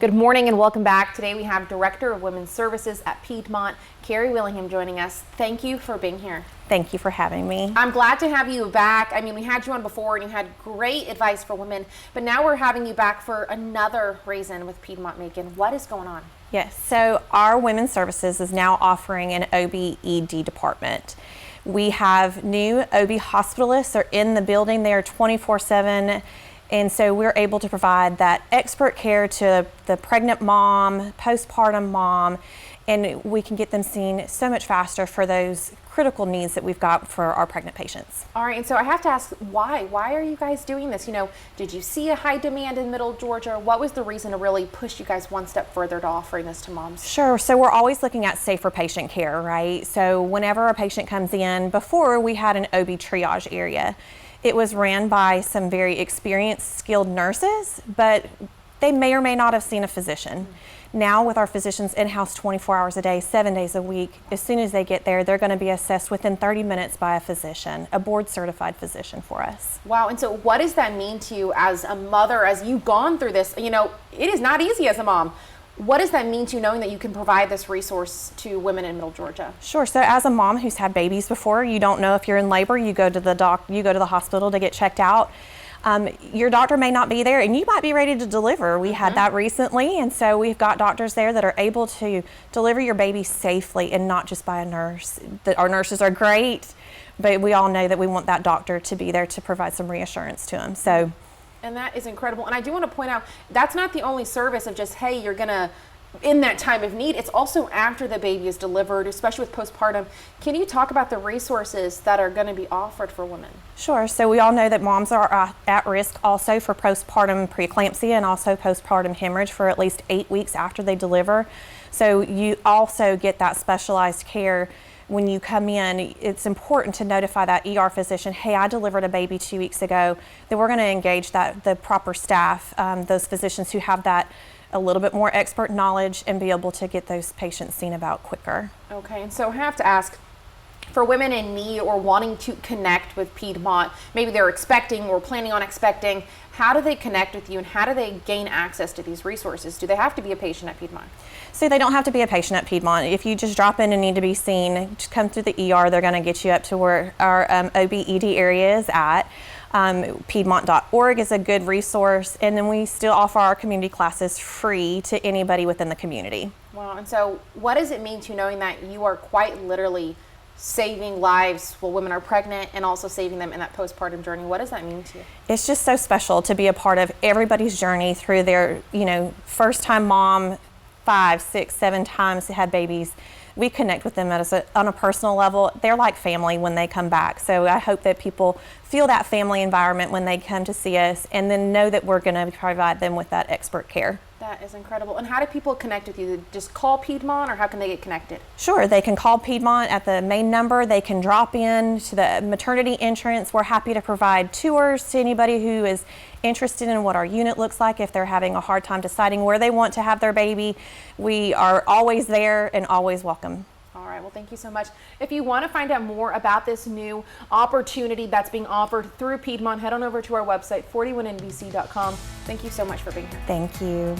Good morning and welcome back. Today we have Director of Women's Services at Piedmont, Kari Willingham, joining us. Thank you for being here. Thank you for having me. I'm glad to have you back. I mean, we had you on before and you had great advice for women, but now we're having you back for another reason with Piedmont Macon. What is going on? Yes, so our Women's Services is now offering an OB-ED department. We have new OB hospitalists are in the building. They are 24/7. And so we're able to provide that expert care to the pregnant mom, postpartum mom, and we can get them seen so much faster for those critical needs that we've got for our pregnant patients. All right, and so I have to ask, why? Why are you guys doing this? You know, did you see a high demand in Middle Georgia? What was the reason to really push you guys one step further to offering this to moms? Sure, so we're always looking at safer patient care, right? So whenever a patient comes in, before we had an OB triage area. It was ran by some very experienced, skilled nurses, but they may or may not have seen a physician. Now with our physicians in-house 24 hours a day, 7 days a week, as soon as they get there, they're going to be assessed within 30 minutes by a physician, a board-certified physician for us. Wow, and so what does that mean to you as a mother, as you've gone through this? You know, it is not easy as a mom. What does that mean to you, knowing that you can provide this resource to women in Middle Georgia? Sure. So as a mom who's had babies before, you don't know if you're in labor, you go to the hospital to get checked out. Your doctor may not be there and you might be ready to deliver. We had that recently, and so we've got doctors there that are able to deliver your baby safely and not just by a nurse. Our nurses are great, but we all know that we want that doctor to be there to provide some reassurance to them. So. And that is incredible. And I do want to point out, that's not the only service of just, hey, you're going to, in that time of need. It's also after the baby is delivered, especially with postpartum. Can you talk about the resources that are going to be offered for women? Sure. So we all know that moms are at risk also for postpartum preeclampsia and also postpartum hemorrhage for at least 8 weeks after they deliver. So you also get that specialized care. When you come in, it's important to notify that ER physician, hey, I delivered a baby 2 weeks ago. Then we're going to engage the proper staff, those physicians who have that a little bit more expert knowledge and be able to get those patients seen about quicker. Okay, and so I have to ask, for women in need or wanting to connect with Piedmont, maybe they're expecting or planning on expecting, how do they connect with you and how do they gain access to these resources? Do they have to be a patient at Piedmont? So they don't have to be a patient at Piedmont. If you just drop in and need to be seen, just come through the ER. They're going to get you up to where our OB-ED area is at. Piedmont.org is a good resource, and then we still offer our community classes free to anybody within the community. Wow, and so what does it mean to you knowing that you are quite literally saving lives while women are pregnant and also saving them in that postpartum journey? What does that mean to you? It's just so special to be a part of everybody's journey through their, first time mom, 5, 6, 7 times had babies. We connect with them on a personal level. They're like family when they come back. So I hope that people feel that family environment when they come to see us, and then know that we're going to provide them with that expert care. That is incredible. And how do people connect with you? Just call Piedmont, or how can they get connected? Sure, they can call Piedmont at the main number. They can drop in to the maternity entrance. We're happy to provide tours to anybody who is interested in what our unit looks like. If they're having a hard time deciding where they want to have their baby, we are always there and always welcome. All right, well, thank you so much. If you want to find out more about this new opportunity that's being offered through Piedmont, head on over to our website, 41nbc.com. Thank you so much for being here. Thank you.